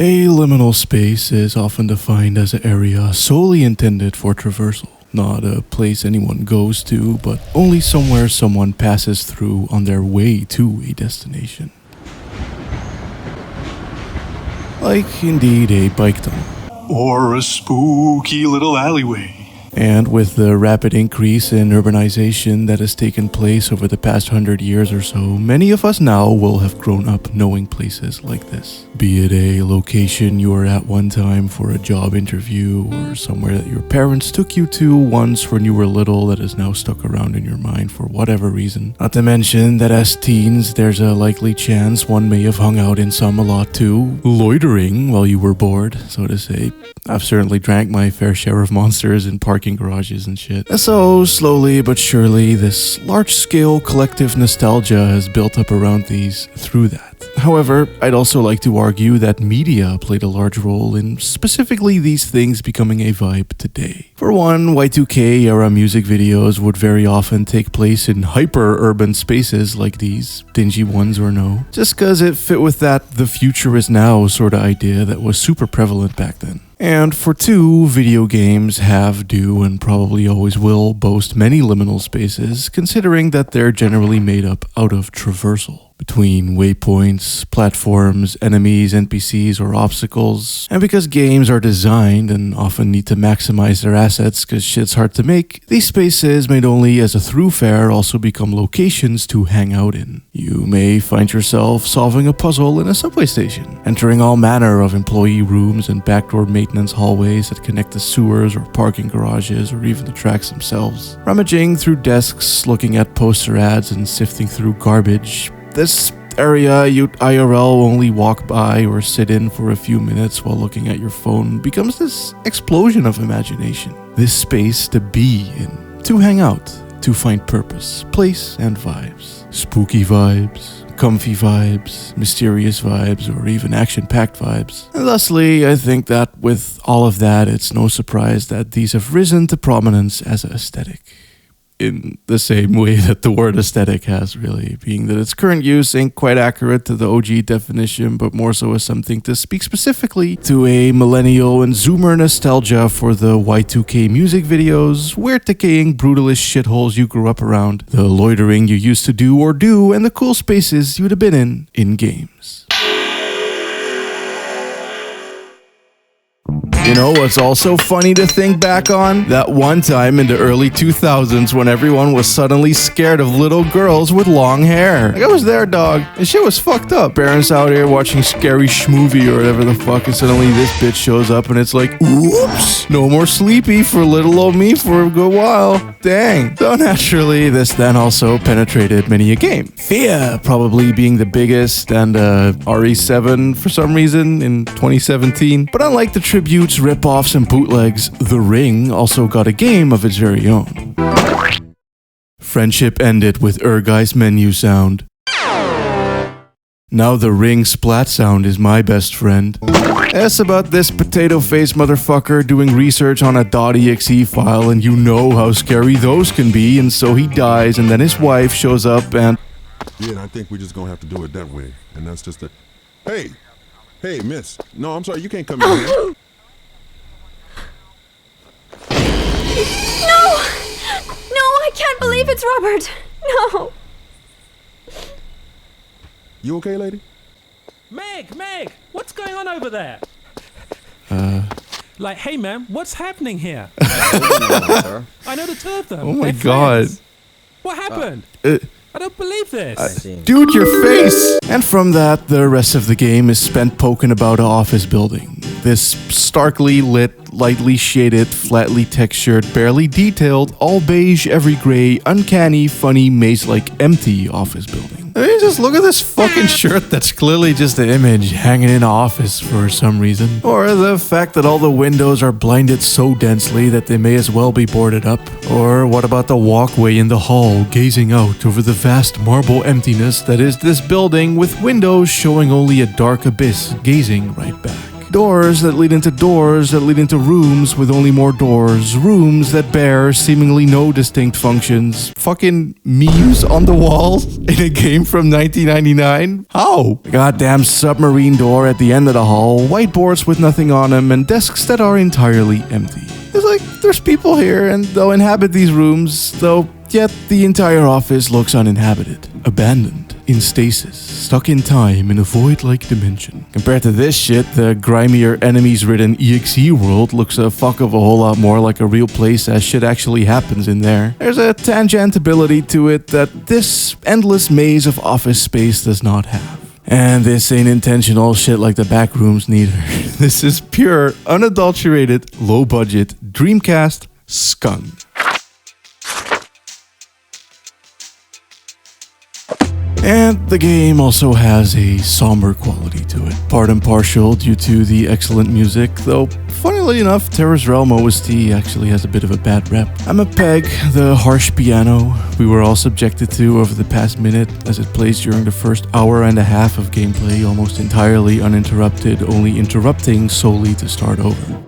A liminal space is often defined as an area solely intended for traversal. Not a place anyone goes to, but only somewhere someone passes through on their way to a destination. Like, indeed, a bike tunnel. Or a spooky little alleyway. And with the rapid increase in urbanization that has taken place over the past 100 years or so, many of us now will have grown up knowing places like this. Be it a location you were at one time for a job interview, or somewhere that your parents took you to once when you were little that is now stuck around in your mind for whatever reason. Not to mention that as teens, there's a likely chance one may have hung out in some a lot too, loitering while you were bored, so to say. I've certainly drank my fair share of monsters in parking garages and shit. So, slowly but surely, this large-scale collective nostalgia has built up around these through that. However, I'd also like to argue that media played a large role in specifically these things becoming a vibe today. For one, Y2K era music videos would very often take place in hyper-urban spaces like these, dingy ones or no, just cause it fit with that the future is now sort of idea that was super prevalent back then. And for two, video games have, do, and probably always will boast many liminal spaces, considering that they're generally made up out of traversal. Between waypoints, platforms, enemies, NPCs, or obstacles. And because games are designed and often need to maximize their assets because shit's hard to make, these spaces made only as a thoroughfare also become locations to hang out in. You may find yourself solving a puzzle in a subway station, entering all manner of employee rooms and backdoor maintenance hallways that connect the sewers or parking garages or even the tracks themselves, rummaging through desks, looking at poster ads and sifting through garbage. This area you'd IRL only walk by or sit in for a few minutes while looking at your phone becomes this explosion of imagination. This space to be in, to hang out, to find purpose, place, and vibes. Spooky vibes, comfy vibes, mysterious vibes, or even action-packed vibes. And thusly, I think that with all of that, it's no surprise that these have risen to prominence as an aesthetic. In the same way that the word aesthetic has, really, being that its current use ain't quite accurate to the OG definition, but more so as something to speak specifically to a millennial and zoomer nostalgia for the Y2K music videos, weird decaying brutalist shitholes you grew up around, the loitering you used to do or do, and the cool spaces you'd have been in games. You know what's also funny to think back on? That one time in the early 2000s when everyone was suddenly scared of little girls with long hair. Like, I was there, dog. And shit was fucked up. Parents out here watching Scary Schmovie or whatever the fuck, and suddenly this bitch shows up and it's like, oops, no more sleepy for little old me for a good while. Dang. So naturally, this then also penetrated many a game. Fear probably being the biggest, and RE7 for some reason in 2017. But unlike the tributes, rip-offs, and bootlegs, The Ring also got a game of its very own. Friendship ended with Urgai's menu sound. Now The Ring splat sound is my best friend. It's about this potato-faced motherfucker doing research on a .exe file, and you know how scary those can be, and so he dies, and then his wife shows up and... Yeah, and I think we're just gonna have to do it that way, and that's just it. Hey, miss. No, I'm sorry, you can't come in here. No, I can't believe it's Robert. No. You okay, lady? Meg, what's going on over there? Like, hey man, what's happening here? I know the two of them. Oh my They're god. friends. What happened? I don't believe this. Dude, your face! And from that, the rest of the game is spent poking about an office building. This starkly lit, lightly shaded, flatly textured, barely detailed, all beige, every gray, uncanny, funny, maze-like empty office building. I mean, just look at this fucking shirt that's clearly just an image hanging in an office for some reason. Or the fact that all the windows are blinded so densely that they may as well be boarded up. Or what about the walkway in the hall gazing out over the vast marble emptiness that is this building with windows showing only a dark abyss gazing right back. Doors that lead into doors that lead into rooms with only more doors. Rooms that bear seemingly no distinct functions. Fucking memes on the walls in a game from 1999? How? A goddamn submarine door at the end of the hall, whiteboards with nothing on them, and desks that are entirely empty. It's like, there's people here and they'll inhabit these rooms, though yet the entire office looks uninhabited, abandoned, in stasis, stuck in time in a void-like dimension. Compared to this shit, the grimier enemies-ridden EXE world looks a fuck of a whole lot more like a real place as shit actually happens in there. There's a tangentibility to it that this endless maze of office space does not have. And this ain't intentional shit like the back rooms neither. This is pure, unadulterated, low-budget, Dreamcast skunk. And the game also has a somber quality to it. Part and partial due to the excellent music, though funnily enough, Terra's Realm OST actually has a bit of a bad rep. I'm a Peg, the harsh piano we were all subjected to over the past minute as it plays during the first hour and a half of gameplay, almost entirely uninterrupted, only interrupting solely to start over.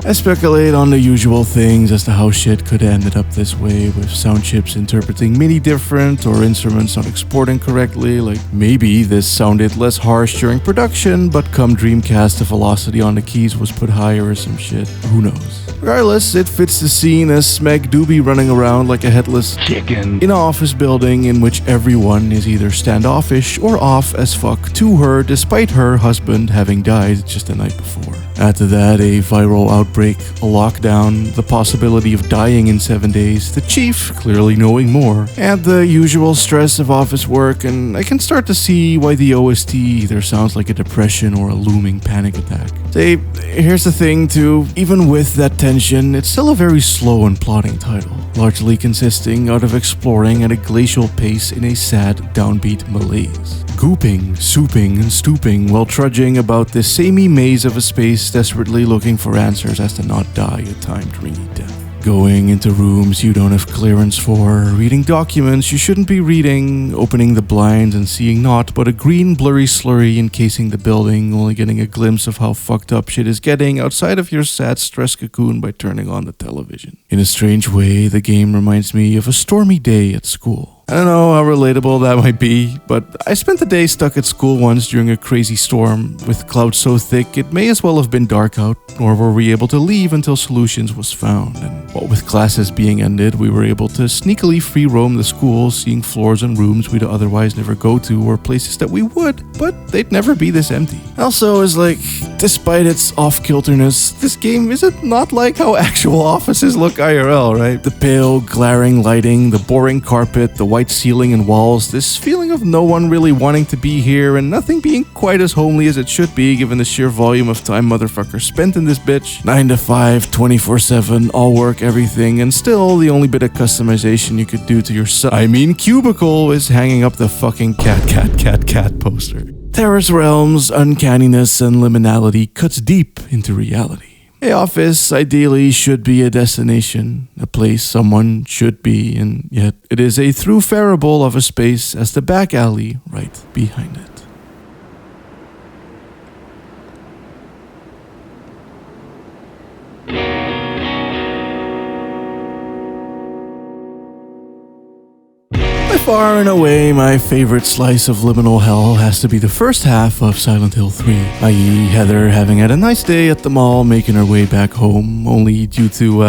I speculate on the usual things as to how shit could have ended up this way, with sound chips interpreting MIDI different or instruments not exporting correctly. Like, maybe this sounded less harsh during production, but come Dreamcast the velocity on the keys was put higher or some shit. Who knows? Regardless, it fits the scene as Smeg Doobie running around like a headless chicken in an office building in which everyone is either standoffish or off as fuck to her, despite her husband having died just the night before. Add to that a viral outbreak, a lockdown, the possibility of dying in 7 days, the chief clearly knowing more, and the usual stress of office work, and I can start to see why the OST either sounds like a depression or a looming panic attack. Say, here's the thing too, even with that tension, it's still a very slow and plodding title, largely consisting out of exploring at a glacial pace in a sad, downbeat malaise. Gooping, souping, and stooping while trudging about this samey maze of a space desperately looking for answers as to not die a timed rainy death. Going into rooms you don't have clearance for, reading documents you shouldn't be reading, opening the blinds and seeing naught but a green blurry slurry encasing the building, only getting a glimpse of how fucked up shit is getting outside of your sad stress cocoon by turning on the television. In a strange way, the game reminds me of a stormy day at school. I don't know how relatable that might be, but I spent the day stuck at school once during a crazy storm, with clouds so thick it may as well have been dark out, nor were we able to leave until solutions was found. And what with classes being ended, we were able to sneakily free roam the school, seeing floors and rooms we'd otherwise never go to, or places that we would, but they'd never be this empty. Also, is like, despite its off-kilterness, this game isn't not like how actual offices look IRL, right? The pale, glaring lighting, the boring carpet, the white ceiling and walls, this feeling of no one really wanting to be here and nothing being quite as homely as it should be given the sheer volume of time motherfuckers spent in this bitch. 9 to 5, 24/7, all work, everything, and still the only bit of customization you could do to your cubicle is hanging up the fucking cat poster. Terra's Realm's uncanniness and liminality cuts deep into reality. A office ideally should be a destination, a place someone should be, and yet it is a thoroughfarable of a space as the back alley right behind it. By far and away, my favorite slice of liminal hell has to be the first half of Silent Hill 3, i.e. Heather having had a nice day at the mall making her way back home, only due to,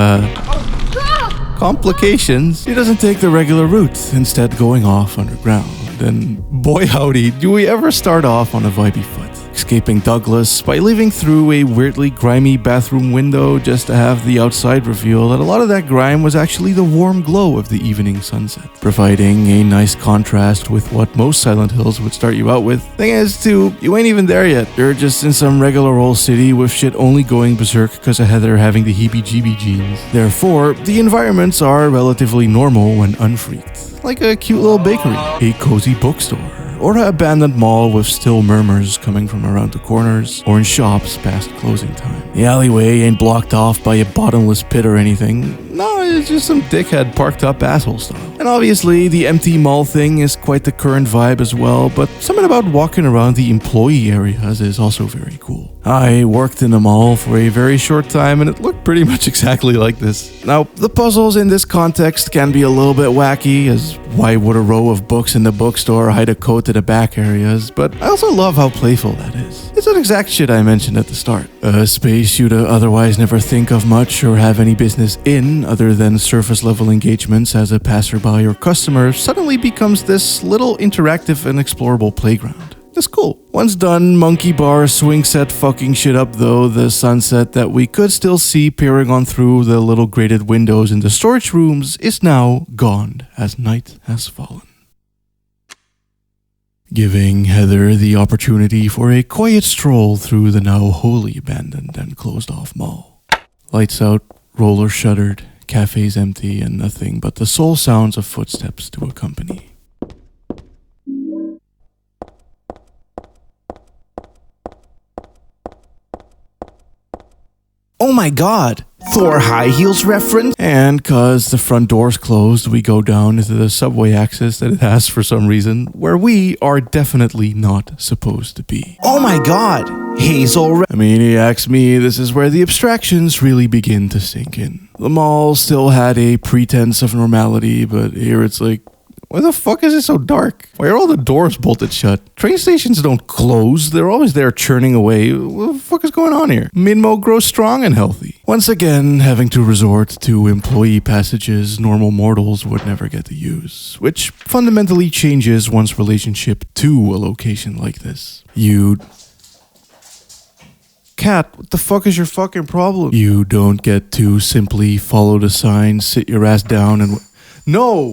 complications, she doesn't take the regular route, instead going off underground. And boy howdy, do we ever start off on a vibey foot. Escaping Douglas by leaving through a weirdly grimy bathroom window just to have the outside reveal that a lot of that grime was actually the warm glow of the evening sunset, providing a nice contrast with what most Silent Hills would start you out with. Thing is, too, you ain't even there yet. You're just in some regular old city with shit only going berserk because of Heather having the heebie-jeebie genes. Therefore, the environments are relatively normal when unfreaked, like a cute little bakery, a cozy bookstore, or an abandoned mall with still murmurs coming from around the corners, or in shops past closing time. The alleyway ain't blocked off by a bottomless pit or anything. No, it's just some dickhead parked up asshole style. And obviously, the empty mall thing is quite the current vibe as well, but something about walking around the employee areas is also very cool. I worked in a mall for a very short time and it looked pretty much exactly like this. Now, the puzzles in this context can be a little bit wacky, as why would a row of books in the bookstore hide a coat to the back areas, but I also love how playful that is. It's that exact shit I mentioned at the start. A space you'd otherwise never think of much or have any business in other than surface level engagements as a passerby or customer suddenly becomes this little interactive and explorable playground. It's cool. Once done, monkey bar swing set fucking shit up though, the sunset that we could still see peering on through the little grated windows in the storage rooms is now gone as night has fallen. Giving Heather the opportunity for a quiet stroll through the now wholly abandoned and closed off mall. Lights out, roller shuttered, cafes empty, and nothing but the sole sounds of footsteps to accompany. Oh my god! ThorHighHeels reference? And cause the front door's closed, we go down into the subway access that it has for some reason, where we are definitely not supposed to be. Oh my god! Hazel I mean, he asks me, this is where the abstractions really begin to sink in. The mall still had a pretense of normality, but here it's like, why the fuck is it so dark? Why are all the doors bolted shut? Train stations don't close. They're always there churning away. What the fuck is going on here? Minmo grows strong and healthy. Once again, having to resort to employee passages normal mortals would never get to use, which fundamentally changes one's relationship to a location like this. Cat, what the fuck is your fucking problem? You don't get to simply follow the sign, sit your ass down and... No!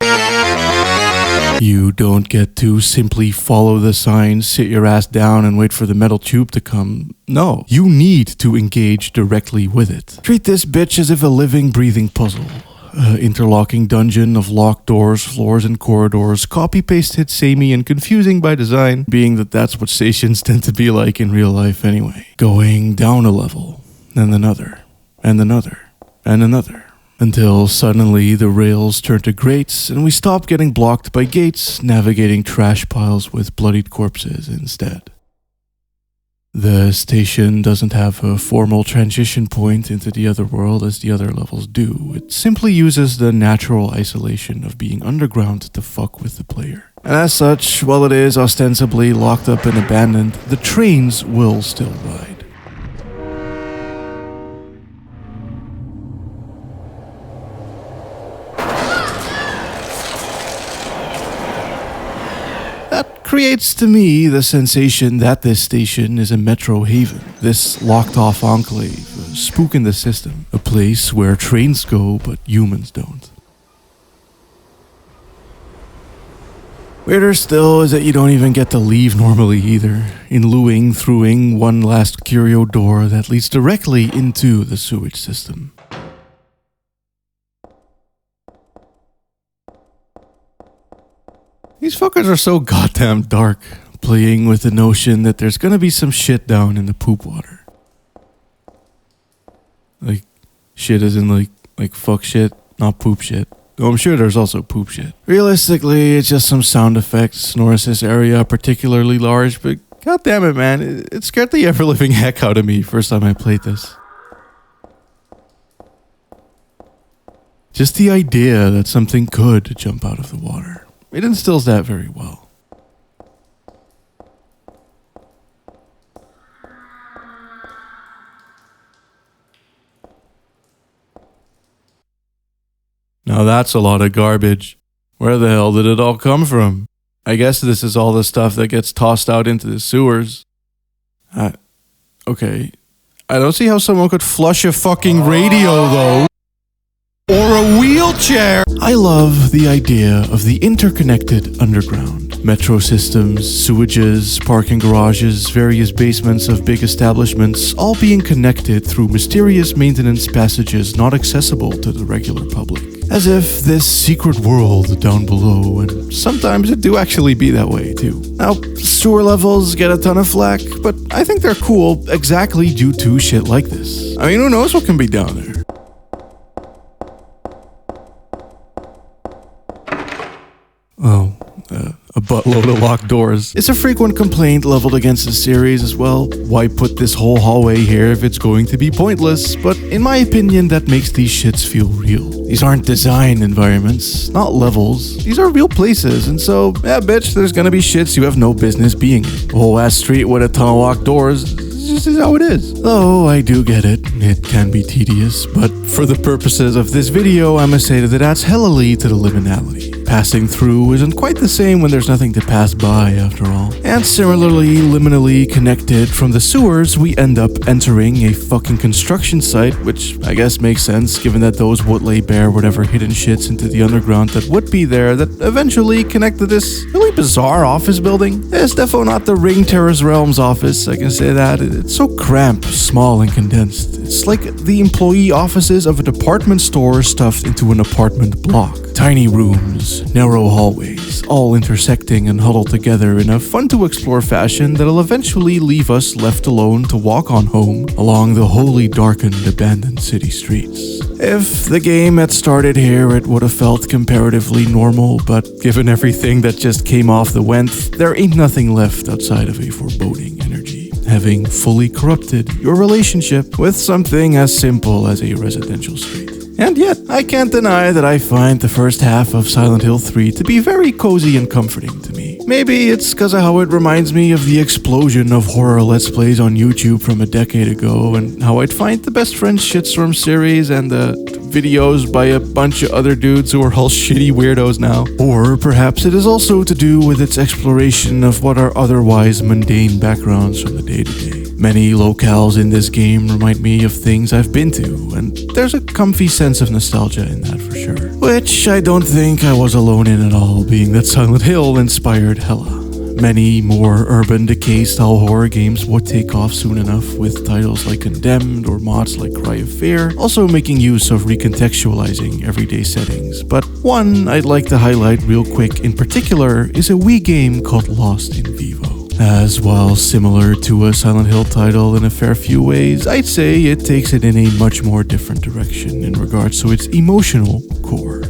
You don't get to simply follow the sign, sit your ass down and wait for the metal tube to come. No, you need to engage directly with it. Treat this bitch as if a living, breathing puzzle. Interlocking dungeon of locked doors, floors, and corridors, copy-pasted, samey, and confusing by design, being that that's what stations tend to be like in real life anyway. Going down a level, and another, and another, and another. Until suddenly the rails turn to grates and we stop getting blocked by gates, navigating trash piles with bloodied corpses instead. The station doesn't have a formal transition point into the other world as the other levels do. It simply uses the natural isolation of being underground to fuck with the player. And as such, while it is ostensibly locked up and abandoned, the trains will still ride. Creates to me the sensation that this station is a metro haven, this locked-off enclave, a spook in the system, a place where trains go but humans don't. Weirder still is that you don't even get to leave normally either, throughing one last curio door that leads directly into the sewage system. These fuckers are so goddamn dark, playing with the notion that there's gonna be some shit down in the poop water. Like, shit as in like fuck shit, not poop shit. Though I'm sure there's also poop shit. Realistically, it's just some sound effects, nor is this area particularly large, but goddamn it, man, it scared the ever-living heck out of me first time I played this. Just the idea that something could jump out of the water. It instills that very well. Now that's a lot of garbage. Where the hell did it all come from? I guess this is all the stuff that gets tossed out into the sewers. Okay. I don't see how someone could flush a fucking radio though. Or a wheelchair! I love the idea of the interconnected underground. Metro systems, sewages, parking garages, various basements of big establishments, all being connected through mysterious maintenance passages not accessible to the regular public. As if this secret world down below, and sometimes it do actually be that way too. Now, sewer levels get a ton of flack, but I think they're cool exactly due to shit like this. I mean, who knows what can be down there? A buttload of locked doors. It's a frequent complaint leveled against the series as well. Why put this whole hallway here if it's going to be pointless? But in my opinion, that makes these shits feel real. These aren't design environments, not levels. These are real places, and so, yeah, bitch, there's gonna be shits you have no business being in. A whole ass street with a ton of locked doors. This is how it is. Though I do get it, it can be tedious, but for the purposes of this video, I'ma say that it adds hellily to the liminality. Passing through isn't quite the same when there's nothing to pass by after all. And similarly, liminally connected from the sewers, we end up entering a fucking construction site, which I guess makes sense given that those would lay bare whatever hidden shits into the underground that would be there that eventually connect to this really bizarre office building. It's defo not the Ring Terrace Realms office, I can say that. It's so cramped, small, and condensed. It's like the employee offices of a department store stuffed into an apartment block. Tiny rooms, narrow hallways, all intersecting and huddled together in a fun-to-explore fashion that'll eventually leave us left alone to walk on home along the wholly darkened, abandoned city streets. If the game had started here, it would have felt comparatively normal, but given everything that just came off the vent, there ain't nothing left outside of a foreboding energy, having fully corrupted your relationship with something as simple as a residential street. And yet, I can't deny that I find the first half of Silent Hill 3 to be very cozy and comforting to me. Maybe it's because of how it reminds me of the explosion of horror Let's Plays on YouTube from a decade ago, and how I'd find the Best Friends Shitstorm series and the videos by a bunch of other dudes who are all shitty weirdos now. Or perhaps it is also to do with its exploration of what are otherwise mundane backgrounds from the day-to-day. Many locales in this game remind me of things I've been to, and there's a comfy sense of nostalgia in that for sure. Which I don't think I was alone in at all, being that Silent Hill inspired hella. Many more urban decay-style horror games would take off soon enough, with titles like Condemned or mods like Cry of Fear also making use of recontextualizing everyday settings. But one I'd like to highlight real quick in particular is a Wii game called Lost in Vivo. As while similar to a Silent Hill title in a fair few ways, I'd say it takes it in a much more different direction in regards to its emotional core.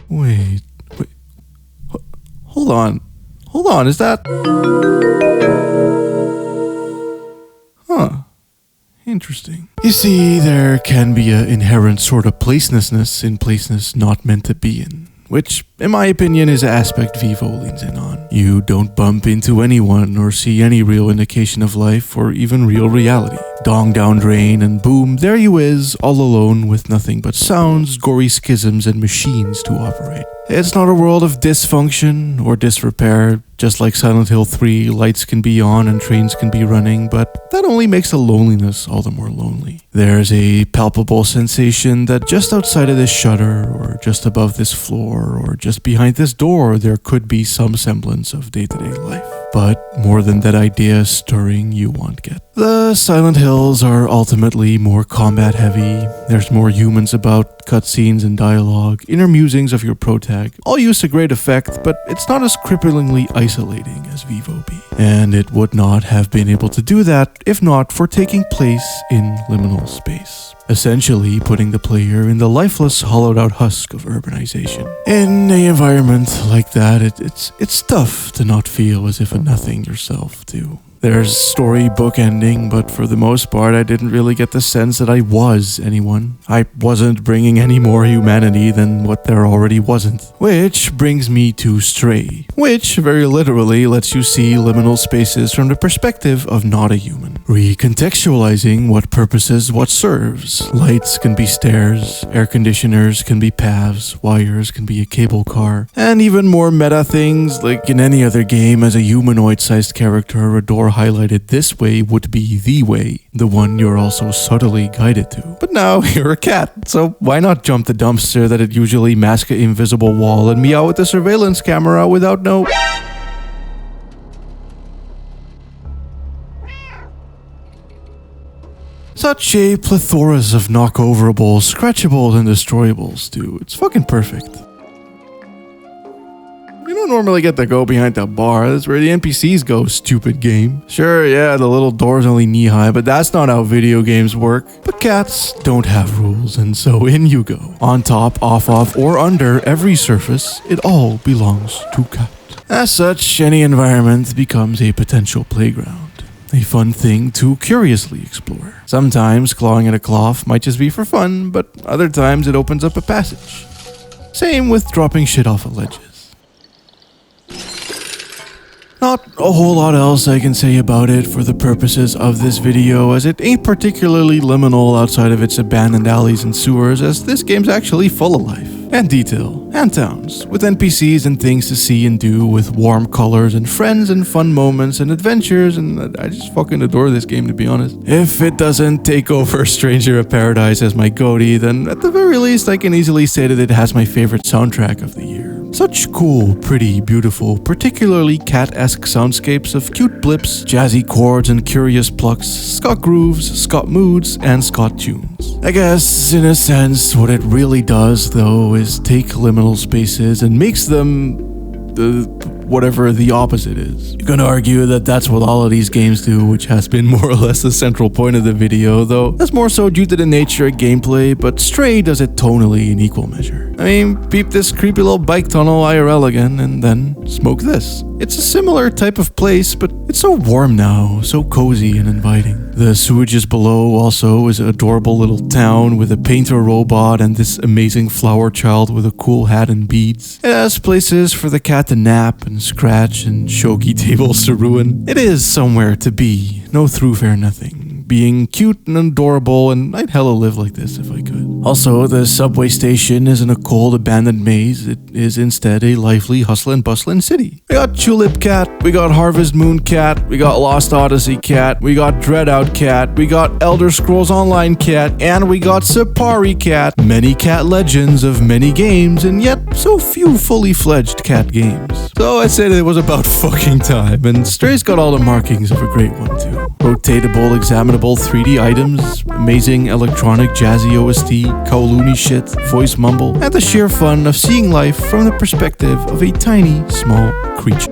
Wait, hold on, is that... Huh. Interesting. You see, there can be an inherent sort of placelessness in places not meant to be in, which, in my opinion, is an aspect Vivo leans in on. You don't bump into anyone or see any real indication of life or even real reality. Dong down drain and boom, there you is, all alone with nothing but sounds, gory schisms, and machines to operate. It's not a world of dysfunction or disrepair. Just like Silent Hill 3, lights can be on and trains can be running, but that only makes the loneliness all the more lonely. There's a palpable sensation that just outside of this shutter, or just above this floor, or just behind this door, there could be some semblance of day-to-day life. But more than that idea stirring, you won't get. The Silent Hills are ultimately more combat heavy. There's more humans about, cutscenes and dialogue, inner musings of your protag, all used to great effect, but it's not as cripplingly isolating as Vivo be. And it would not have been able to do that if not for taking place in liminal space. Essentially putting the player in the lifeless, hollowed-out husk of urbanization. In an environment like that, it's tough to not feel as if a nothing yourself, too. There's storybook ending, but for the most part, I didn't really get the sense that I was anyone. I wasn't bringing any more humanity than what there already wasn't. Which brings me to Stray, which very literally lets you see liminal spaces from the perspective of not a human. Recontextualizing what purposes what serves. Lights can be stairs, air conditioners can be paths, wires can be a cable car, and even more meta things like in any other game as a humanoid-sized character, a door highlighted this way would be the way, the one you're also subtly guided to. But now you're a cat, so why not jump the dumpster that it usually masks an invisible wall and meow with the surveillance camera without no... Such a plethora of knock-overables, scratchables, and destroyables, dude. It's fucking perfect. You don't normally get to go behind the bar. That's where the NPCs go, stupid game. Sure, yeah, the little door's only knee-high, but that's not how video games work. But cats don't have rules, and so in you go. On top, off of, or under every surface, it all belongs to cat. As such, any environment becomes a potential playground. A fun thing to curiously explore. Sometimes clawing at a cloth might just be for fun, but other times it opens up a passage. Same with dropping shit off of ledges. Not a whole lot else I can say about it for the purposes of this video, as it ain't particularly liminal outside of its abandoned alleys and sewers, as this game's actually full of life and detail and towns, with NPCs and things to see and do, with warm colors and friends and fun moments and adventures, and I just fucking adore this game, to be honest. If it doesn't take over Stranger of Paradise as my goatee, then at the very least I can easily say that it has my favorite soundtrack of the year. Such cool, pretty, beautiful, particularly cat-esque soundscapes of cute blips, jazzy chords and curious plucks, Scott grooves, Scott moods, and Scott tunes. I guess, in a sense, what it really does, though, is take liminal spaces and makes them whatever the opposite is. You're gonna argue that that's what all of these games do, which has been more or less the central point of the video, though that's more so due to the nature of gameplay, but Stray does it tonally in equal measure. I mean, peep this creepy little bike tunnel IRL again, and then smoke this. It's a similar type of place, but it's so warm now, so cozy and inviting. The sewages below also is an adorable little town with a painter robot and this amazing flower child with a cool hat and beads. It has places for the cat to nap and scratch and shogi tables to ruin. It is somewhere to be, no thoroughfare nothing. Being cute and adorable, and I'd hella live like this if I could. Also, the subway station isn't a cold abandoned maze, it is instead a lively hustlin' bustlin' city. We got Tulip Cat, we got Harvest Moon Cat, we got Lost Odyssey Cat, we got Dread Out Cat, we got Elder Scrolls Online Cat, and we got Sapari Cat. Many cat legends of many games, and yet so few fully fledged cat games. So I said it was about fucking time, and Stray's got all the markings of a great one too. Rotatable, examinable 3D items, amazing electronic jazzy OST, Kowloon shit, voice mumble, and the sheer fun of seeing life from the perspective of a tiny, small creature.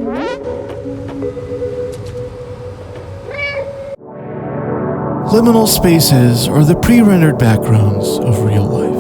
Liminal spaces are the pre-rendered backgrounds of real life.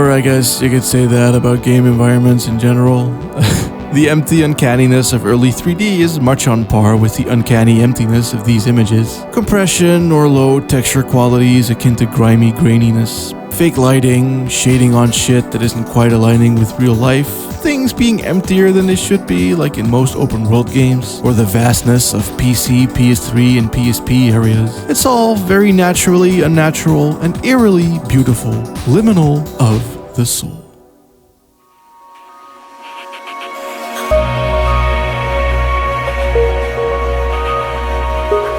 I guess you could say that about game environments in general. The empty uncanniness of early 3D is much on par with the uncanny emptiness of these images. Compression or low texture qualities akin to grimy graininess, fake lighting, shading on shit that isn't quite aligning with real life, things being emptier than they should be like in most open world games, or the vastness of PC, PS3, and PSP areas. It's all very naturally unnatural and eerily beautiful, liminal of the soul.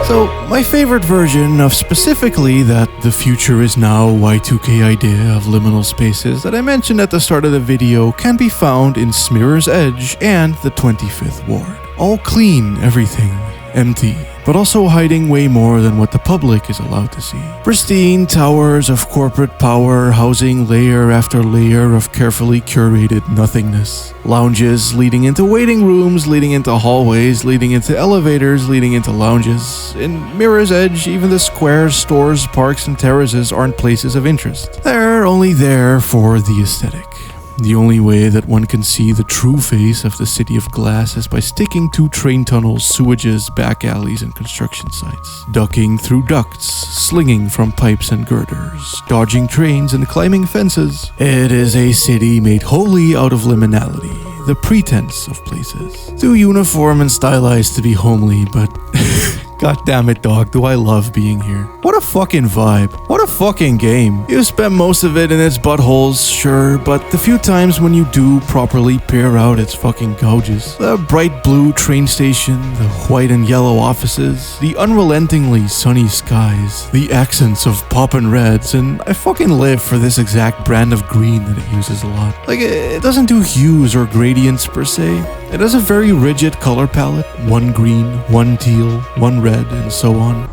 So, my favorite version of specifically that the future is now Y2K idea of liminal spaces that I mentioned at the start of the video can be found in Smearer's Edge and the 25th Ward. All clean, everything, empty, but also hiding way more than what the public is allowed to see. Pristine towers of corporate power housing layer after layer of carefully curated nothingness. Lounges leading into waiting rooms, leading into hallways, leading into elevators, leading into lounges. In Mirror's Edge, even the squares, stores, parks, and terraces aren't places of interest. They're only there for the aesthetic. The only way that one can see the true face of the City of Glass is by sticking to train tunnels, sewages, back alleys, and construction sites. Ducking through ducts, slinging from pipes and girders, dodging trains and climbing fences. It is a city made wholly out of liminality, the pretense of places. Too uniform and stylized to be homely, but God damn it, dog, do I love being here. What a fucking vibe. What a fucking game. You spent most of it in its buttholes, sure, but the few times when you do properly peer out, it's fucking gorgeous. The bright blue train station, the white and yellow offices, the unrelentingly sunny skies, the accents of poppin' reds, and I fucking live for this exact brand of green that it uses a lot. Like, it doesn't do hues or gradients per se. It has a very rigid color palette. One green, one teal, one red, and so on.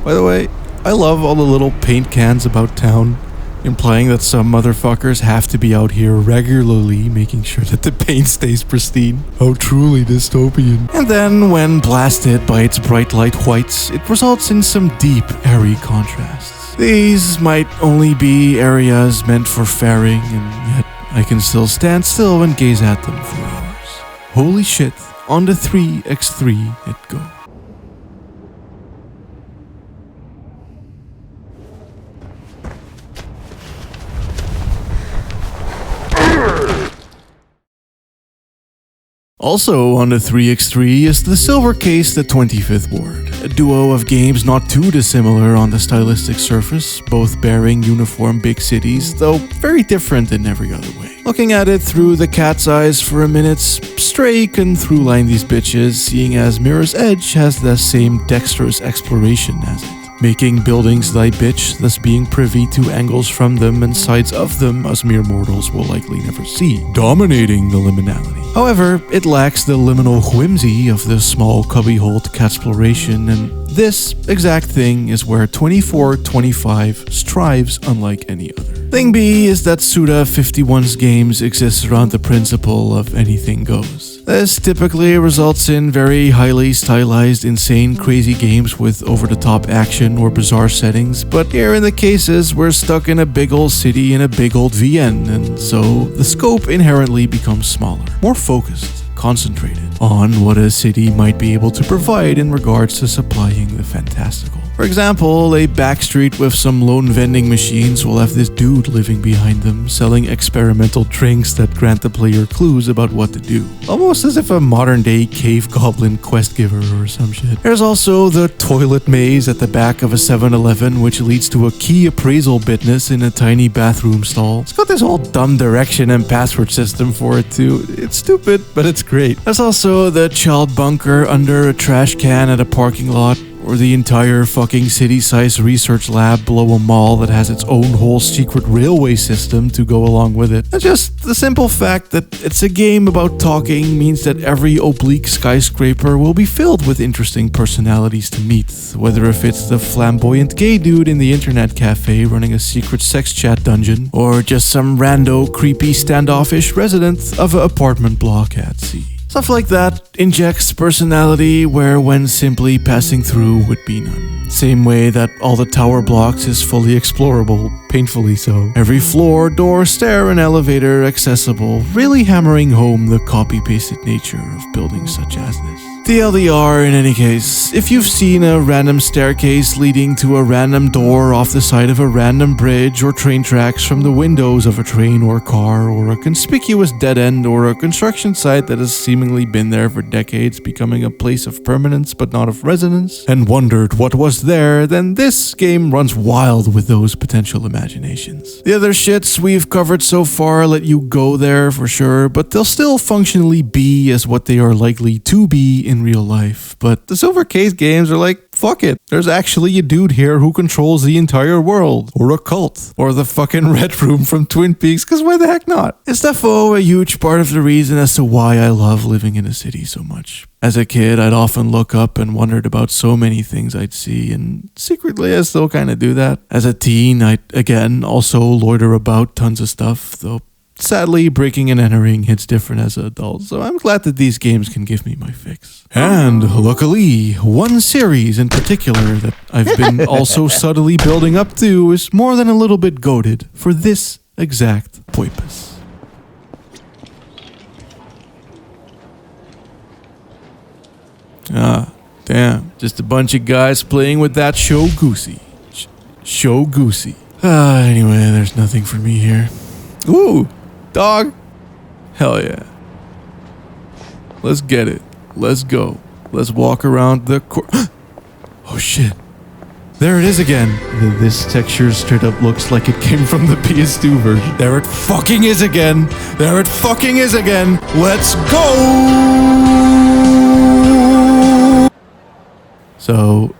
By the way, I love all the little paint cans about town, implying that some motherfuckers have to be out here regularly making sure that the paint stays pristine. How truly dystopian. And then, when blasted by its bright light whites, it results in some deep, airy contrasts. These might only be areas meant for faring, and yet I can still stand still and gaze at them for hours. Holy shit, on the 3x3 it go. Also on the 3x3 is the Silver Case the 25th Ward, a duo of games not too dissimilar on the stylistic surface, both bearing uniform big cities, though very different in every other way. Looking at it through the cat's eyes for a minute, Stray can throughline these bitches, seeing as Mirror's Edge has the same dexterous exploration as it. Making buildings thy bitch, thus being privy to angles from them and sides of them as mere mortals will likely never see, dominating the liminality. However, it lacks the liminal whimsy of the small cubbyhole catsploration, and this exact thing is where 2425 strives unlike any other. Thing B is that Suda 51's games exist around the principle of anything goes. This typically results in very highly stylized, insane, crazy games with over-the-top action or bizarre settings, but here in the cases, we're stuck in a big old city in a big old VN, and so the scope inherently becomes smaller, more focused, concentrated on what a city might be able to provide in regards to supplying the fantastical. For example, a backstreet with some lone vending machines will have this dude living behind them, selling experimental drinks that grant the player clues about what to do. Almost as if a modern-day cave goblin quest giver or some shit. There's also the toilet maze at the back of a 7-Eleven, which leads to a key appraisal business in a tiny bathroom stall. It's got this whole dumb direction and password system for it too. It's stupid, but it's great. There's also the child bunker under a trash can at a parking lot, or the entire fucking city-sized research lab below a mall that has its own whole secret railway system to go along with it. And just the simple fact that it's a game about talking means that every oblique skyscraper will be filled with interesting personalities to meet, whether if it's the flamboyant gay dude in the internet cafe running a secret sex chat dungeon, or just some rando, creepy, standoffish resident of an apartment block at sea. Stuff like that injects personality where when simply passing through would be none. Same way that all the tower blocks is fully explorable, painfully so. Every floor, door, stair, and elevator accessible, really hammering home the copy-pasted nature of buildings such as this. TLDR in any case, if you've seen a random staircase leading to a random door off the side of a random bridge or train tracks from the windows of a train or car, or a conspicuous dead end or a construction site that has seemingly been there for decades, becoming a place of permanence but not of residence, and wondered what was there, then this game runs wild with those potential imaginations. The other shits we've covered so far let you go there for sure, but they'll still functionally be as what they are likely to be in real life. But the Silver Case games are like, fuck it, there's actually a dude here who controls the entire world, or a cult, or the fucking Red Room from Twin Peaks, cause why the heck not? It's defo a huge part of the reason as to why I love living in a city so much. As a kid, I'd often look up and wondered about so many things I'd see, and secretly I still kinda do that. As a teen, I'd again also loiter about tons of stuff, though sadly, breaking and entering hits different as an adult, so I'm glad that these games can give me my fix. And luckily, one series in particular that I've been also subtly building up to is more than a little bit goated for this exact purpose. Ah, damn. Just a bunch of guys playing with that Show Goosey. Show Goosey. Anyway, there's nothing for me here. Ooh! Dog? Hell yeah. Let's get it. Let's go. Let's walk around the Oh shit. There it is again. This texture straight up looks like it came from the PS2 version. There it fucking is again. There it fucking is again. Let's go! So,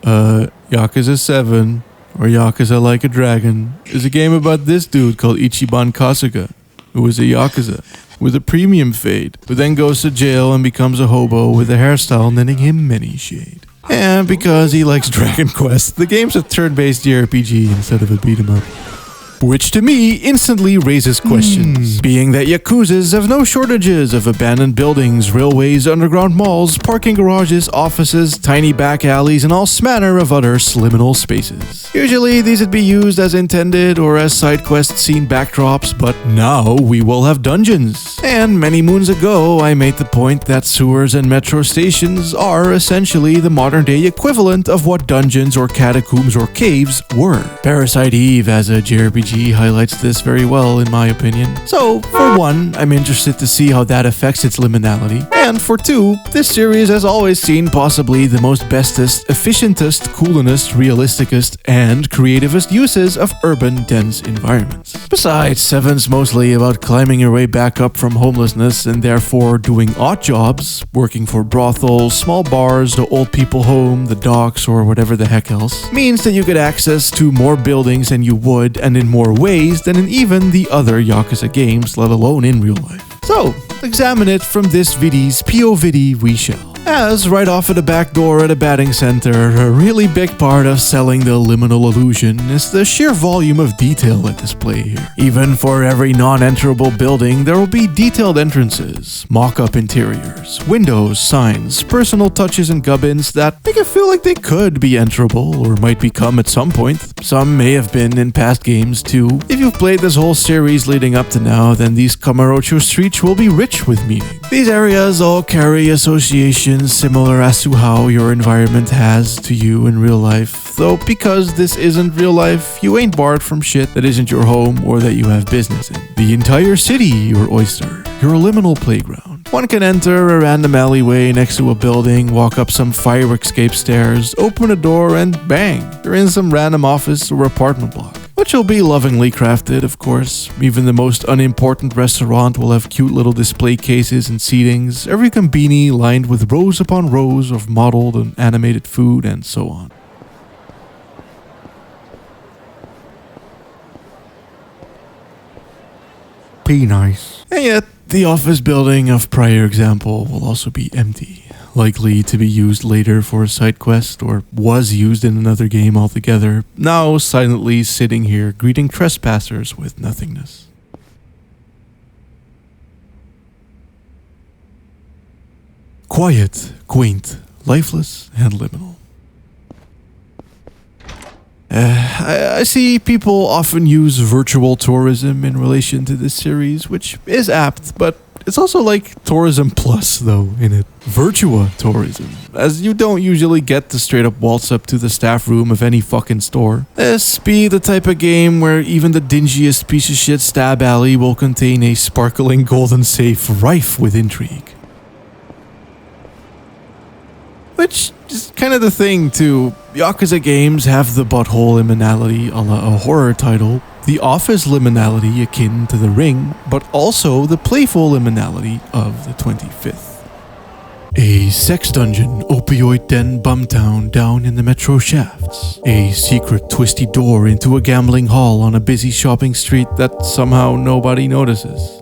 Yakuza 7, or Yakuza Like a Dragon, is a game about this dude called Ichiban Kasuga, who is a Yakuza with a premium fade, who then goes to jail and becomes a hobo with a hairstyle netting him many shade. And because he likes Dragon Quest, the game's a turn-based JRPG instead of a beat-em-up. Which to me instantly raises questions, being that Yakuzas have no shortages of abandoned buildings, railways, underground malls, parking garages, offices, tiny back alleys, and all manner of other liminal spaces. Usually these would be used as intended or as side quest scene backdrops, but now we will have dungeons. And many moons ago I made the point that sewers and metro stations are essentially the modern day equivalent of what dungeons or catacombs or caves were. Parasite Eve as a JRPG highlights this very well in my opinion. So, for one, I'm interested to see how that affects its liminality. And for two, this series has always seen possibly the most bestest, efficientest, coolest, realisticest, and creativest uses of urban, dense environments. Besides, 7's mostly about climbing your way back up from homelessness and therefore doing odd jobs, working for brothels, small bars, the old people home, the docks, or whatever the heck else, means that you get access to more buildings than you would and in more ways than in even the other Yakuza games, let alone in real life. So, examine it from this vid's POV we shall. As right off at the back door at a batting center, a really big part of selling the liminal illusion is the sheer volume of detail at display here. Even for every non-enterable building, there will be detailed entrances, mock-up interiors, windows, signs, personal touches and gubbins that make it feel like they could be enterable or might become at some point. Some may have been in past games too. If you've played this whole series leading up to now, then these Kamurocho streets will be rich with meaning. These areas all carry associations similar as to how your environment has to you in real life, though because this isn't real life, you ain't barred from shit that isn't your home or that you have business in. The entire city your oyster, your liminal playground. One can enter a random alleyway next to a building, walk up some fire escape stairs, open a door, and bang, you're in some random office or apartment block. Which will be lovingly crafted, of course. Even the most unimportant restaurant will have cute little display cases and seatings, every konbini lined with rows upon rows of modeled and animated food, and so on. Be nice. And yet, the office building of prior example will also be empty. Likely to be used later for a side quest, or was used in another game altogether, now silently sitting here greeting trespassers with nothingness. Quiet, quaint, lifeless, and liminal. I see people often use virtual tourism in relation to this series, which is apt, but it's also like tourism plus, though, in it. Virtua tourism, as you don't usually get to straight up waltz up to the staff room of any fucking store. This be the type of game where even the dingiest piece of shit stab alley will contain a sparkling golden safe rife with intrigue. Which is kind of the thing, too. Yakuza games have the butthole liminality a la a horror title, the office liminality akin to The Ring, but also the playful liminality of the 25th. A sex dungeon, opioid den bumtown down in the metro shafts. A secret twisty door into a gambling hall on a busy shopping street that somehow nobody notices.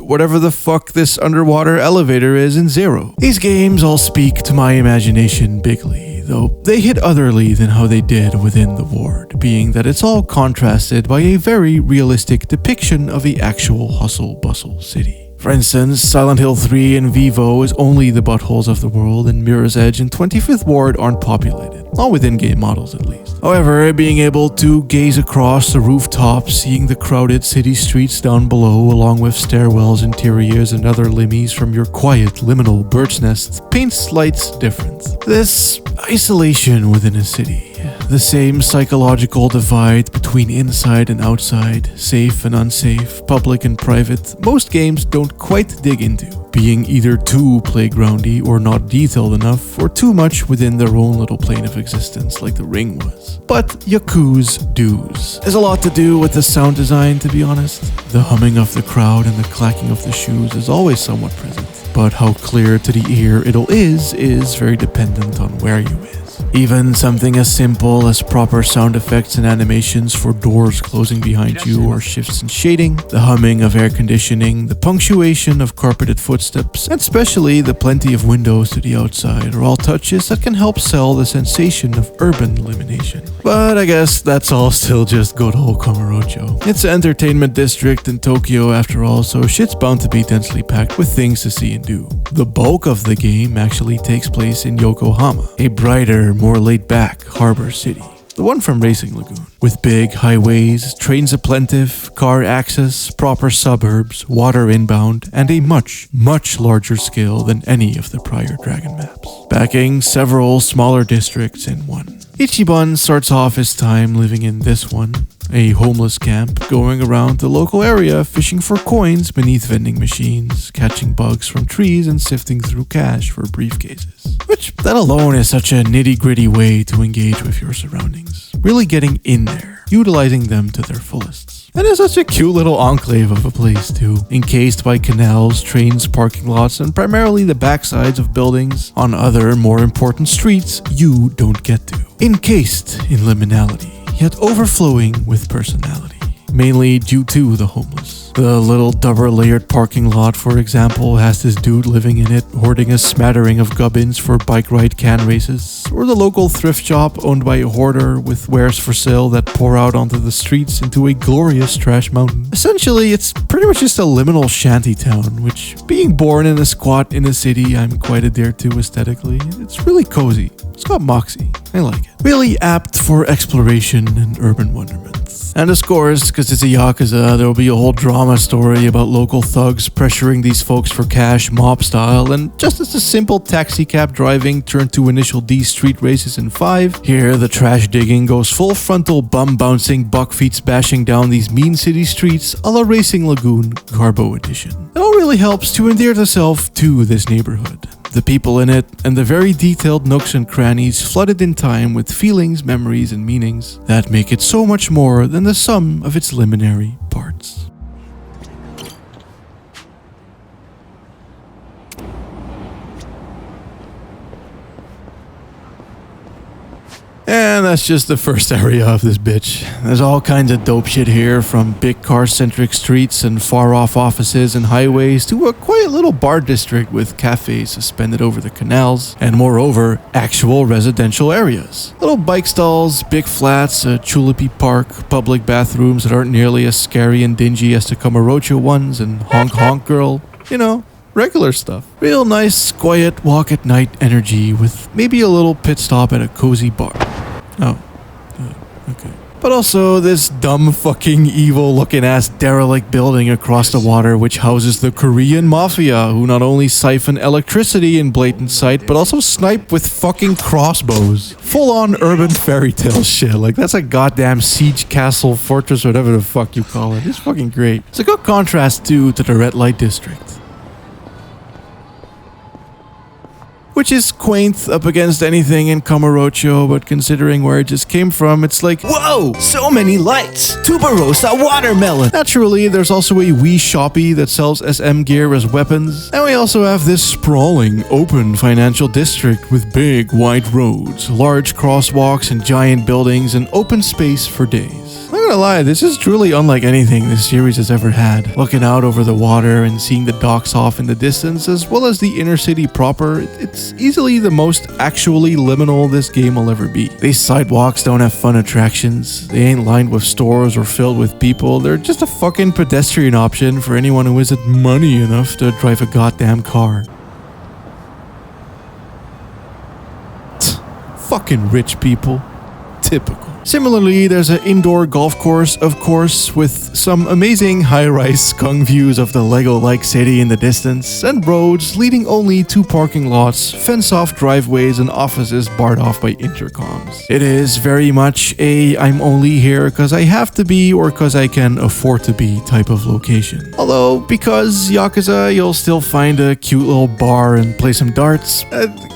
Whatever the fuck this underwater elevator is in Zero. These games all speak to my imagination bigly, though they hit otherly than how they did within the ward, being that it's all contrasted by a very realistic depiction of the actual hustle-bustle city. For instance, Silent Hill 3 and Vivo is only the buttholes of the world, and Mirror's Edge and 25th Ward aren't populated, all with in-game models at least. However, being able to gaze across the rooftops, seeing the crowded city streets down below, along with stairwells, interiors, and other limmies from your quiet, liminal bird's nest, paints slight difference. This isolation within a city, the same psychological divide between inside and outside, safe and unsafe, public and private, most games don't quite dig into. being either too playgroundy or not detailed enough, or too much within their own little plane of existence like the Ring was. But Yaku's do's. There's a lot to do with the sound design, to be honest. The humming of the crowd and the clacking of the shoes is always somewhat present, but how clear to the ear it is very dependent on where you is. Even something as simple as proper sound effects and animations for doors closing behind you or shifts in shading, the humming of air conditioning, the punctuation of carpeted footsteps, and especially the plenty of windows to the outside are all touches that can help sell the sensation of urban illumination. But I guess that's all still just good old Kamurocho. It's an entertainment district in Tokyo after all, so shit's bound to be densely packed with things to see and do. The bulk of the game actually takes place in Yokohama, a brighter, more laid-back harbor city. The one from Racing Lagoon, with big highways, trains aplentive, car access, proper suburbs, water inbound, and a much, much larger scale than any of the prior Dragon maps, backing several smaller districts in one. Ichiban starts off his time living in this one, a homeless camp, going around the local area fishing for coins beneath vending machines, catching bugs from trees and sifting through cash for briefcases. Which, that alone is such a nitty-gritty way to engage with your surroundings. Really getting in there, utilizing them to their fullest. And it's such a cute little enclave of a place too, encased by canals, trains, parking lots, and primarily the backsides of buildings on other, more important streets you don't get to. Encased in liminality, yet overflowing with personality, mainly due to the homeless. The little double-layered parking lot, for example, has this dude living in it, hoarding a smattering of gubbins for bike ride can races, or the local thrift shop owned by a hoarder with wares for sale that pour out onto the streets into a glorious trash mountain. Essentially, it's pretty much just a liminal shanty town, which, being born in a squat in a city I'm quite adhered to aesthetically, it's really cozy. It's got moxie. I like it. Really apt for exploration and urban wonderment. And of course, because it's a Yakuza, there will be a whole drama story about local thugs pressuring these folks for cash, mob style, and just as the simple taxi cab driving turned to initial D street races in 5, here the trash digging goes full frontal bum bouncing, buck feet bashing down these mean city streets a la Racing Lagoon Garbo Edition. It all really helps to endear yourself to this neighborhood, the people in it, and the very detailed nooks and crannies flooded in time with feelings, memories, and meanings that make it so much more than the sum of its liminary parts. And that's just the first area of this bitch. There's all kinds of dope shit here, from big car-centric streets and far-off offices and highways to a quiet little bar district with cafes suspended over the canals, and moreover, actual residential areas. Little bike stalls, big flats, a chulipi park, public bathrooms that aren't nearly as scary and dingy as the Kamurocho ones, and honk honk girl, you know, regular stuff. Real nice, quiet, walk at night energy with maybe a little pit stop at a cozy bar. Oh, okay. But also this dumb fucking evil looking ass derelict building across the water which houses the Korean mafia, who not only siphon electricity in blatant sight but also snipe with fucking crossbows. Full on urban fairy tale shit. Like, that's a goddamn siege castle, fortress, whatever the fuck you call it. It's fucking great. It's a good contrast too to the red light district, which is quaint up against anything in Kamurocho, but considering where it just came from, it's like, whoa, so many lights! Tuberosa watermelon! Naturally, there's also a wee shoppy that sells SM gear as weapons, and we also have this sprawling, open financial district with big, wide roads, large crosswalks and giant buildings, and open space for days. I'm not gonna lie, this is truly unlike anything this series has ever had. Looking out over the water and seeing the docks off in the distance, as well as the inner city proper, it's easily the most actually liminal this game will ever be. These sidewalks don't have fun attractions, they ain't lined with stores or filled with people, they're just a fucking pedestrian option for anyone who isn't money enough to drive a goddamn car. Fucking rich people. Typical. Similarly, there's an indoor golf course, of course, with some amazing high-rise skunk views of the Lego-like city in the distance, and roads leading only to parking lots, fence-off driveways, and offices barred off by intercoms. It is very much a I'm only here because I have to be or because I can afford to be type of location. Although, because Yakuza, you'll still find a cute little bar and play some darts.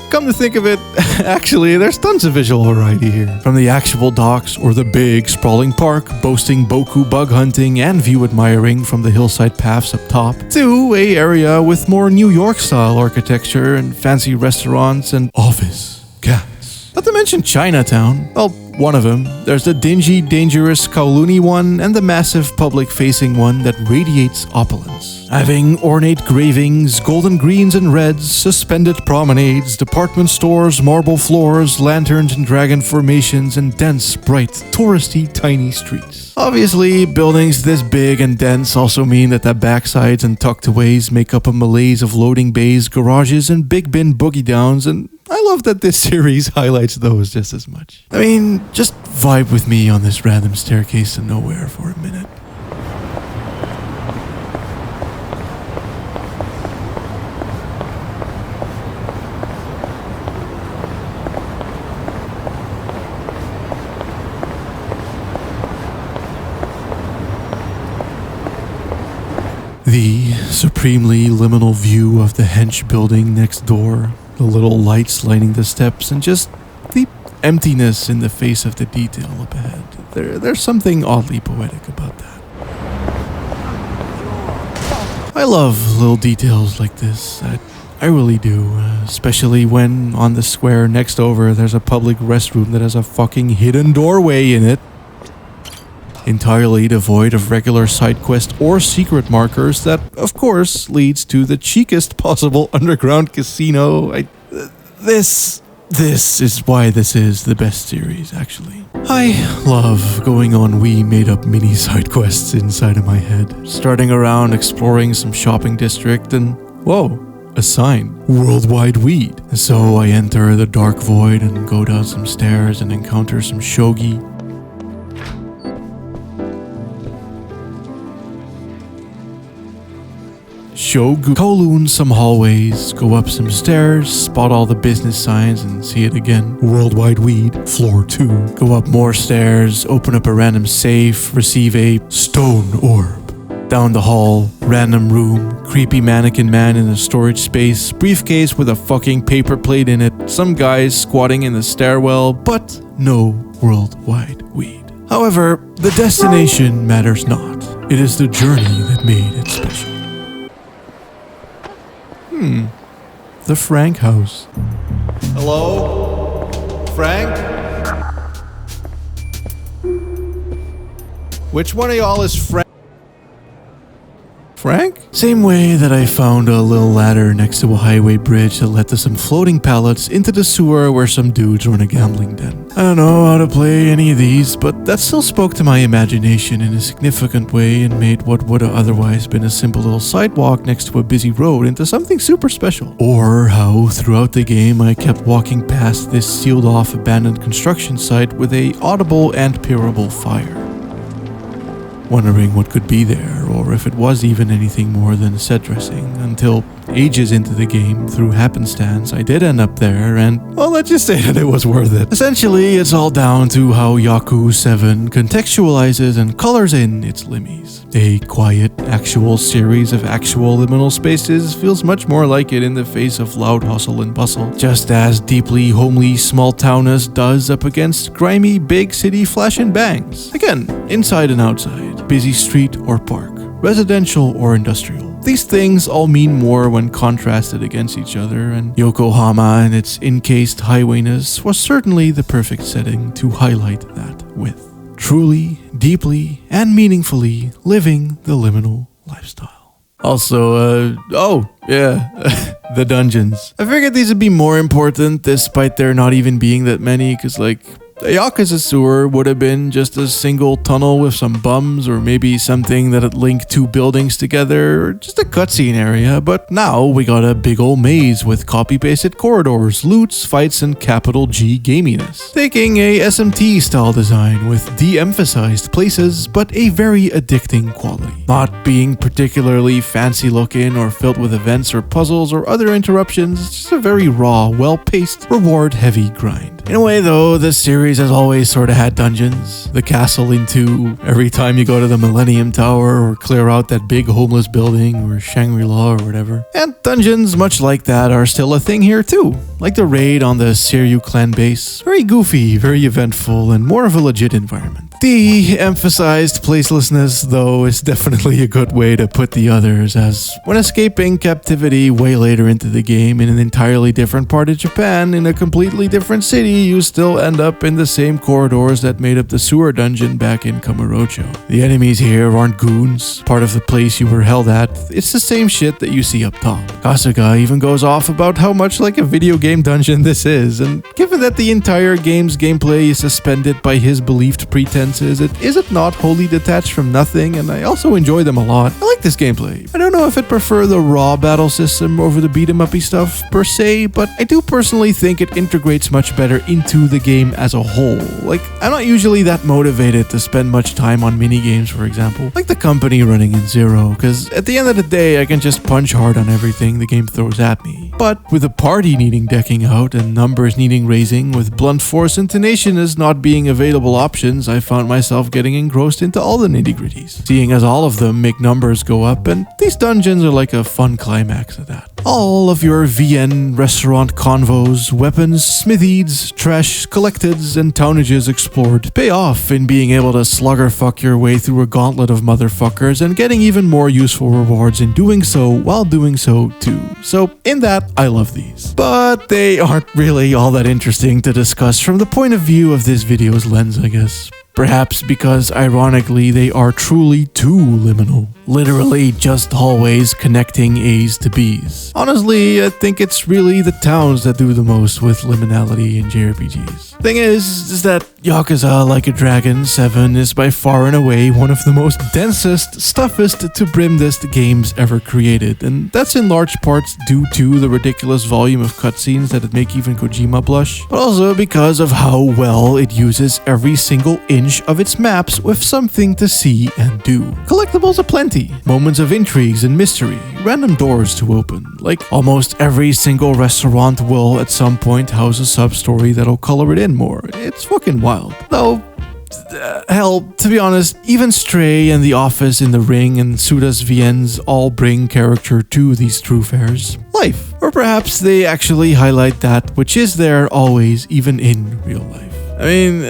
Come to think of it, actually, there's tons of visual variety here. From the actual docks or the big, sprawling park, boasting Boku bug hunting and view admiring from the hillside paths up top, to a area with more New York-style architecture and fancy restaurants and office cats. Not to mention Chinatown. Well, one of them. There's the dingy, dangerous Kowloon one and the massive public-facing one that radiates opulence. Having ornate gravings, golden greens and reds, suspended promenades, department stores, marble floors, lanterns and dragon formations, and dense, bright, touristy, tiny streets. Obviously, buildings this big and dense also mean that the backsides and tucked-aways make up a malaise of loading bays, garages, and big bin boogie-downs, and I love that this series highlights those just as much. I mean, just vibe with me on this random staircase to nowhere for a minute. The supremely liminal view of the hench building next door, the little lights lighting the steps, and just the emptiness in the face of the detail up ahead. There's something oddly poetic about that. I love little details like this. I really do, especially when on the square next over there's a public restroom that has a fucking hidden doorway in it. Entirely devoid of regular side quest or secret markers that, of course, leads to the cheekest possible underground casino. This is why this is the best series, actually. I love going on wee made-up mini side quests inside of my head, starting around exploring some shopping district and, whoa, a sign, worldwide weed. So I enter the dark void and go down some stairs and encounter some shogi. Kowloon some hallways, go up some stairs, spot all the business signs and see it again. Worldwide weed, floor 2. Go up more stairs, open up a random safe, receive a stone orb. Down the hall, random room, creepy mannequin man in a storage space, briefcase with a fucking paper plate in it, some guys squatting in the stairwell, but no worldwide weed. However, the destination matters not. It is the journey that made it special. The Frank house. Hello? Frank? Which one of y'all is Frank? Frank? Same way that I found a little ladder next to a highway bridge that led to some floating pallets into the sewer where some dudes run a gambling den. I don't know how to play any of these, but that still spoke to my imagination in a significant way and made what would have otherwise been a simple little sidewalk next to a busy road into something super special. Or how throughout the game I kept walking past this sealed off abandoned construction site with a audible and peerable fire. Wondering what could be there, or if it was even anything more than set dressing, until ages into the game, through happenstance, I did end up there, and, well, let's just say that it was worth it. Essentially, it's all down to how Yaku 7 contextualizes and colors in its limmies. A quiet, actual series of actual liminal spaces feels much more like it in the face of loud hustle and bustle, just as deeply homely small towness does up against grimy big city flash and bangs. Again, inside and outside, busy street or park, residential or industrial. These things all mean more when contrasted against each other, and Yokohama and its encased highwayness was certainly the perfect setting to highlight that with. Truly, deeply, and meaningfully living the liminal lifestyle. Also, the dungeons. I figured these would be more important despite there not even being that many, because, like, A Yakuza sewer would have been just a single tunnel with some bums, or maybe something that'd link two buildings together, or just a cutscene area, but now we got a big ol' maze with copy-pasted corridors, loots, fights, and capital G gaminess. Taking a SMT style design with de-emphasized places, but a very addicting quality. Not being particularly fancy looking or filled with events or puzzles or other interruptions, it's just a very raw, well-paced, reward-heavy grind. In a way though, this series has always sort of had dungeons. The castle in 2, every time you go to the Millennium Tower or clear out that big homeless building or Shangri-La or whatever. And dungeons much like that are still a thing here too. Like the raid on the Seiryu clan base. Very goofy, very eventful, and more of a legit environment. De-emphasized placelessness, though, is definitely a good way to put the others, as when escaping captivity way later into the game in an entirely different part of Japan, in a completely different city, you still end up in the same corridors that made up the sewer dungeon back in Kamurocho. The enemies here aren't goons, part of the place you were held at. It's the same shit that you see up top. Kasuga even goes off about how much like a video game dungeon this is, and given that the entire game's gameplay is suspended by his believed pretenses, it isn't not wholly detached from nothing, and I also enjoy them a lot. I like this gameplay. I don't know if I'd prefer the raw battle system over the beat-em-uppy stuff per se, but I do personally think it integrates much better into the game as a whole. Like, I'm not usually that motivated to spend much time on minigames, for example, like the company running in Zero, because at the end of the day, I can just punch hard on everything the game throws at me. But with a party needing decking out and numbers needing raising, with blunt force and tenacious not being available options, I found myself getting engrossed into all the nitty-gritties, seeing as all of them make numbers go up, and these dungeons are like a fun climax of that. All of your VN restaurant convos, weapons, smithies, trash collecteds, and townages explored pay off in being able to slugger fuck your way through a gauntlet of motherfuckers and getting even more useful rewards in doing so while doing so too. So in that, I love these. But they aren't really all that interesting to discuss from the point of view of this video's lens, I guess. Perhaps because, ironically, they are truly too liminal. Literally just hallways connecting A's to B's. Honestly, I think it's really the towns that do the most with liminality in JRPGs. Thing is that Yakuza Like a Dragon 7 is by far and away one of the most densest, stuffest to brimdest games ever created, and that's in large parts due to the ridiculous volume of cutscenes that'd make even Kojima blush, but also because of how well it uses every single inch of its maps with something to see and do. Collectibles aplenty, moments of intrigues and mystery, random doors to open. Like almost every single restaurant will at some point house a sub-story that'll color it in more. It's fucking wild. Though, hell, to be honest, even Stray and The Office in the Ring and Suda's VNs all bring character to these true fairs. Life. Or perhaps they actually highlight that which is there always, even in real life. I mean,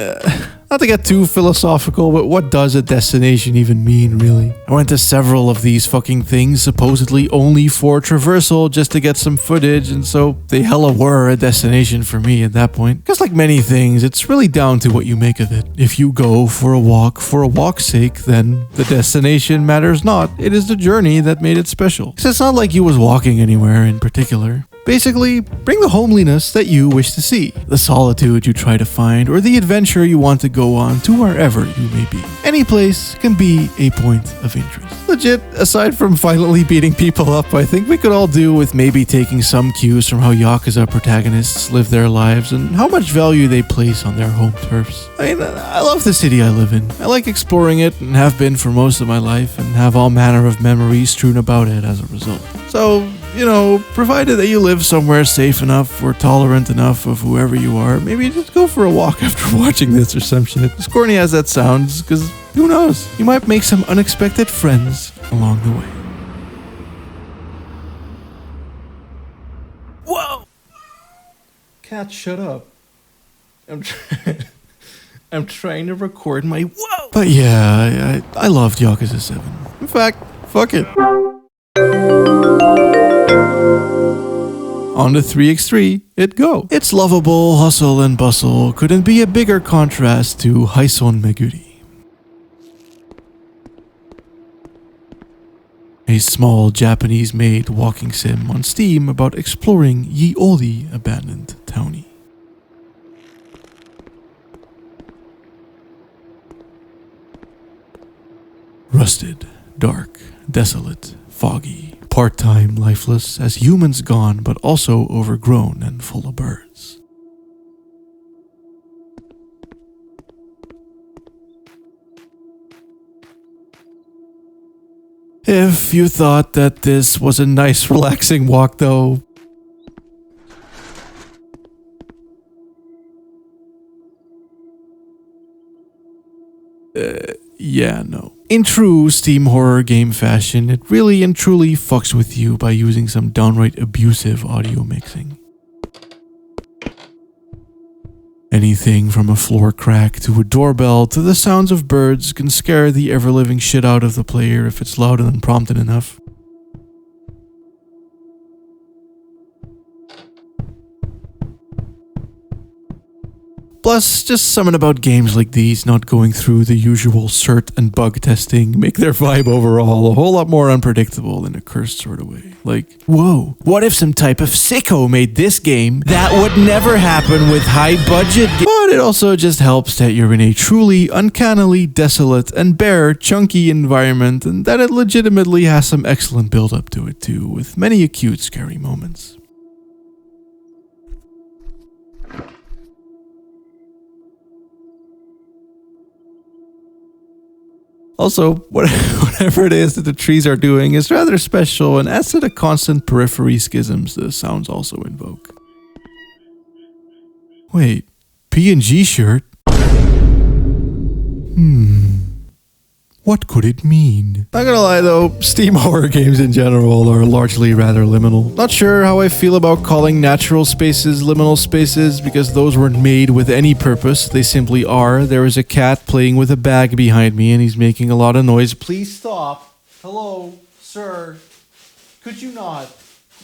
not to get too philosophical, but what does a destination even mean, really? I went to several of these fucking things, supposedly only for traversal, just to get some footage, and so they hella were a destination for me at that point. Because like many things, it's really down to what you make of it. If you go for a walk's sake, then the destination matters not. It is the journey that made it special. Because it's not like you was walking anywhere in particular. Basically, bring the homeliness that you wish to see, the solitude you try to find, or the adventure you want to go on to wherever you may be. Any place can be a point of interest. Legit, aside from violently beating people up, I think we could all do with maybe taking some cues from how Yakuza protagonists live their lives and how much value they place on their home turfs. I mean, I love the city I live in. I like exploring it and have been for most of my life and have all manner of memories strewn about it as a result. So, you know, provided that you live somewhere safe enough or tolerant enough of whoever you are, maybe just go for a walk after watching this or some shit. As corny as that sounds, because who knows? You might make some unexpected friends along the way. Whoa! Cat, shut up. I'm trying to record my whoa! But yeah, I loved Yakuza 7. In fact, fuck it. On the 3x3, it go. Its lovable hustle and bustle couldn't be a bigger contrast to Haison Meguri. A small Japanese-made walking sim on Steam about exploring ye olde abandoned townie. Dusted, dark, desolate, foggy, part-time, lifeless, as humans gone, but also overgrown and full of birds. If you thought that this was a nice, relaxing walk, though, yeah, no. In true Steam horror game fashion, it really and truly fucks with you by using some downright abusive audio mixing. Anything from a floor crack to a doorbell to the sounds of birds can scare the ever-living shit out of the player if it's loud and unprompted enough. Plus, just something about games like these not going through the usual cert and bug testing make their vibe overall a whole lot more unpredictable in a cursed sort of way. Like, whoa, what if some type of sicko made this game? That would never happen with high budget But it also just helps that you're in a truly, uncannily desolate and bare, chunky environment, and that it legitimately has some excellent build-up to it too, with many acute scary moments. Also, whatever it is that the trees are doing is rather special and adds to the constant periphery schisms the sounds also invoke. Wait, P&G shirt? What could it mean? Not gonna lie though, Steam horror games in general are largely rather liminal. Not sure how I feel about calling natural spaces liminal spaces because those weren't made with any purpose, they simply are. There is a cat playing with a bag behind me and he's making a lot of noise. Please stop. Hello, sir. Could you not?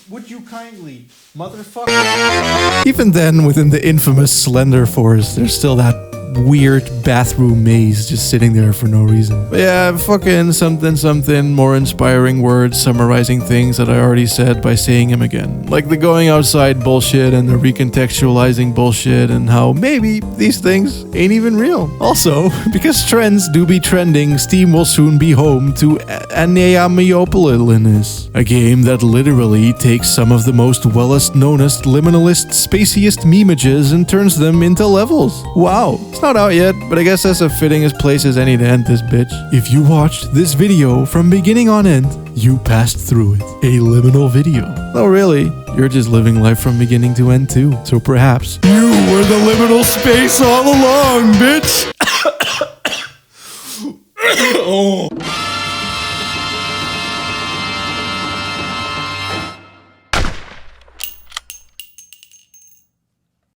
Would you kindly? Motherfucker. Even then, within the infamous Slender Forest, there's still that weird bathroom maze just sitting there for no reason. But yeah, fucking something, more inspiring words summarizing things that I already said by saying them again. Like the going outside bullshit and the recontextualizing bullshit and how maybe these things ain't even real. Also, because trends do be trending, Steam will soon be home to Anaeamiopolis, a game that literally takes some of the most wellest-knownest, liminalist, spaciest memages and turns them into levels. Wow. Not out yet, but I guess that's as fitting as place as any to end this bitch. If you watched this video from beginning on end, you passed through it. A liminal video. No, really, you're just living life from beginning to end too. So perhaps you were the liminal space all along, bitch! Oh.